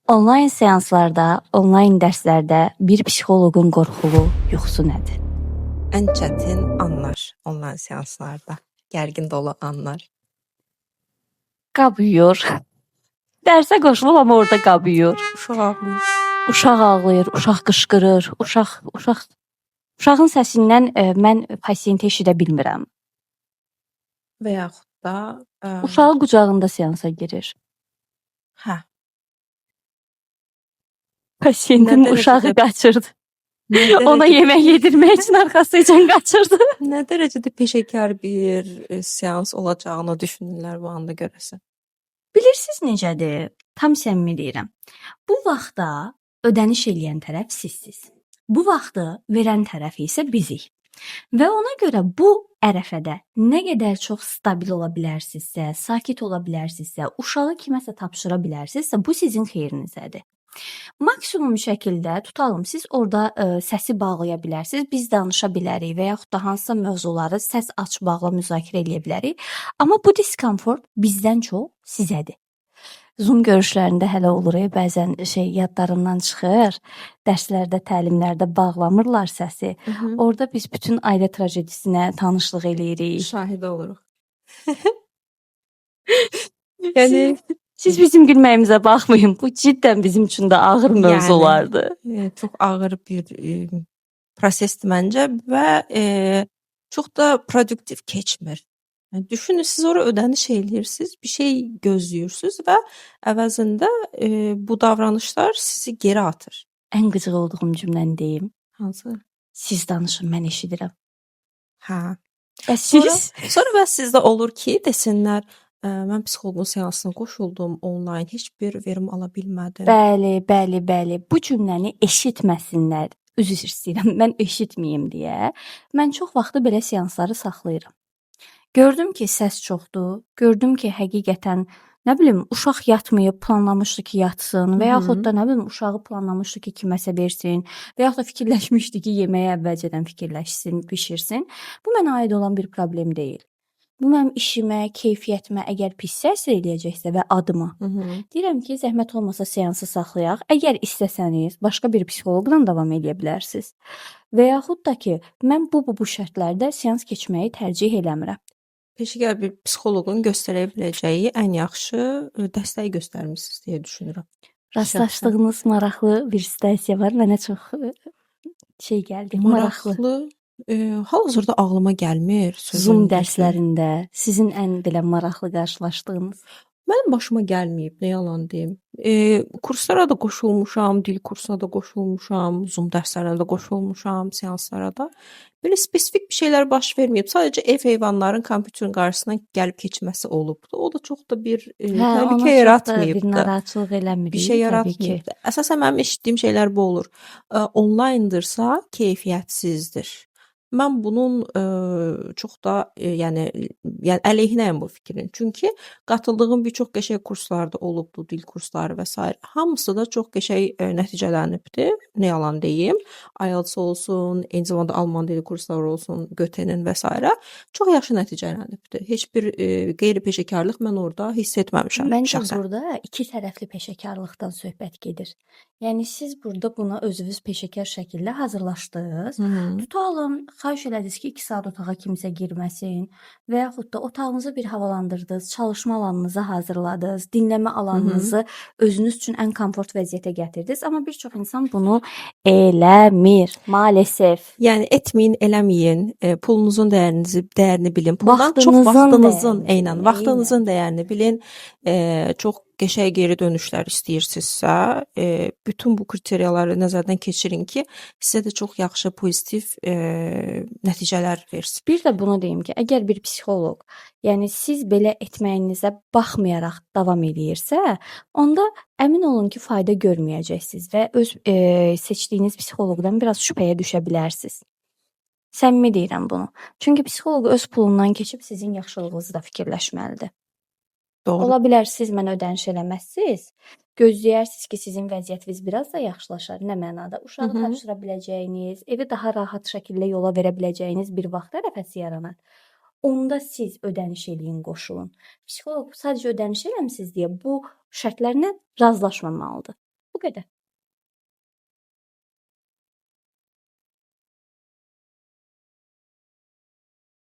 Onlayn seanslarda, onlayn dərslərdə bir psixoloqun qorxulu yuxusu nədir? Ən çətin anlar onlayn seanslarda, gərgin dolu anlar. Qab yuyur. Dərsə qoşulub amma orada qab yuyur. Uşaq ağlayır, uşaq qışqırır, uşağın səsindən mən pasiyenti eşidə bilmirəm. Və yaxud da Uşağı qucağında seansa girir. hə, Pasiyentin Nə uşağı dərəcədə- qaçırdı. nə Ona dərəcədə- yemək yedirmək üçün arxasıca qaçırdı. nə dərəcədə peşəkar bir seans olacağını düşünürlər bu anda görəsən. Bilirsiniz necədir? Tam səmimi deyirəm. Bu vaxtda ödəniş eləyən tərəf sizsiz. Bu vaxtı verən tərəf isə bizik. Və ona görə bu ərəfədə nə qədər çox stabil ola bilərsinizsə, sakit ola bilərsinizsə, uşağı kiməsə tapşıra bilərsinizsə, bu sizin xeyrinizədir. Maksimum şəkildə tutalım, siz orada səsi bağlaya bilərsiniz, biz danışa bilərik və yaxud da hansısa mövzuları səs aç bağla müzakirə edə bilərik. Amma bu diskomfort bizdən çox sizədir. Zoom görüşlərində hələ olur, bəzən yadlarından çıxır. Dərslərdə, təlimlərdə bağlamırlar səsi. Orada biz bütün ailə trajedisinə tanışlıq eləyirik. Şahid oluruq. Yəni Siz bizim gülməyimizə baxmayın. Bu cidden bizim üçün də ağır mövzulardır. Çox ağır bir prosesdir məncə və çox da produktiv keçmir. Yəni düşünün, siz ora ödəniş eləyirsiniz, bir şey gözləyirsiniz və əvəzində bu davranışlar sizi geri atır. Ən qıcıq olduğum cümləni deyim. Hansı? Siz danışın, mən eşidirəm. Hə. Bəs Sonra bəs sizdə olur ki, desinlər, mən psixoloqun seansına qoşuldum, onlayn heç bir verim ala bilmədim. Bəli. Bu cümləni eşitməsinlər. Üzr istəyirəm, mən eşitməyim deyə. Mən çox vaxtı belə seansları saxlayıram. Gördüm ki, səs çoxdur. Gördüm ki, həqiqətən nə bilim, uşaq yatmayıb, planlamışdı ki, yatsın və yaxud da nə bilim, uşağı planlamışdı ki, kiməsə versin və yaxud da fikirləşmişdi ki, yeməyi əvvəlcədən fikirləşsin, bişirsin. Bu mənə aid olan bir problem deyil. Bu mənim işimə, keyfiyyətimə əgər pis təsir eləyəcəksə və adıma. Deyirəm ki, zəhmət olmasa seansı saxlayaq. Əgər istəsəniz, başqa bir psixoloqla davam edə bilərsiniz. Və yaxud da ki, mən bu şərtlərdə seans keçməyi tərcih eləmirəm. Peşəkar bir psixoloqun göstərə biləcəyi ən yaxşı dəstəyi göstərmisiniz deyə düşünürəm. Rastlaşdığınız maraqlı bir situasiya var. Mənə çox gəldi. Maraqlı. Hal-hazırda ağlıma gəlmir. Zoom dərslərində sizin ən belə maraqlı qarşılaşdığınız? Mənim başıma gəlməyib, nə yalan deyim. Kurslara da qoşulmuşam, dil kursuna da qoşulmuşam, Zoom dərslərinə də qoşulmuşam, seanslara da. Belə spesifik bir şeylər baş verməyib. Sadəcə ev heyvanların kompüterin qarşısına gəlib keçməsi olubdu. O da çox da bir təhlükə yaratmayıb. Bir narahatlıq eləmir. Bir şey yaratmayıb. Əsasən mənim eşitdiyim şeylər bu olur. Onlayndırsa keyfiyyətsizdir. Mən bunun çox da yəni əleyhinəyəm bu fikrin. Çünki qatıldığım bir çox qəşəng kurslarda olubdu, dil kursları və s. Hamısı da çox qəşəng nəticələnibdi. Nə yalan deyim. IELTS olsun, eyni zamanda alman dili kursları olsun, Goethe-nin və s. Çox yaxşı nəticələnibdi. Heç bir qeyri-peşəkarlıq mən orada hiss etməmişəm. Məncə burada iki tərəfli peşəkarlıqdan söhbət gedir. Yəni siz burada buna özünüz peşəkar şəkildə hazırlaşdınız. Tutalım, xahiş elədiniz ki, 2 saat otağa kimsə girməsin və yaxud da otağınızı bir havalandırdınız, çalışma alanınızı hazırladınız, dinləmə alanınızı özünüz üçün ən komfort vəziyyətə gətirdiniz. Amma bir çox insan bunu eləmir, maalesef. Yəni etməyin, eləməyin, pulunuzun dəyərini bilin. Puldan çox vaxtınızın dəyərini bilin. Çox qəşəng geri dönüşlər istəyirsinizsə, bütün bu kriteriyaları nəzərdən keçirin ki, sizə də çox yaxşı, pozitiv nəticələr versin. Bir də bunu deyim ki, əgər bir psixoloq, yəni siz belə etməyinizə baxmayaraq davam eləyirsə, onda əmin olun ki, fayda görməyəcəksiniz və öz seçdiyiniz psixoloqdan biraz şübhəyə düşə bilərsiniz. Səmimi deyirəm bunu. Çünki psixoloq öz pulundan keçib sizin yaxşılığınızı da fikirləşməlidir. Doğru. Ola bilər siz mənə ödəniş eləməzsiniz, gözləyərsiniz ki, sizin vəziyyətiniz biraz da yaxşılaşar. Nə mənada? Uşağı tapşıra biləcəyiniz, evi daha rahat şəkildə yola verə biləcəyiniz bir vaxt ərəfəsi yaranar. Onda siz ödəniş eləyin, qoşulun. Psixoloq sadəcə ödəniş eləmisiniz deyə bu şərtlərlə razılaşmamalıdır. Bu qədər.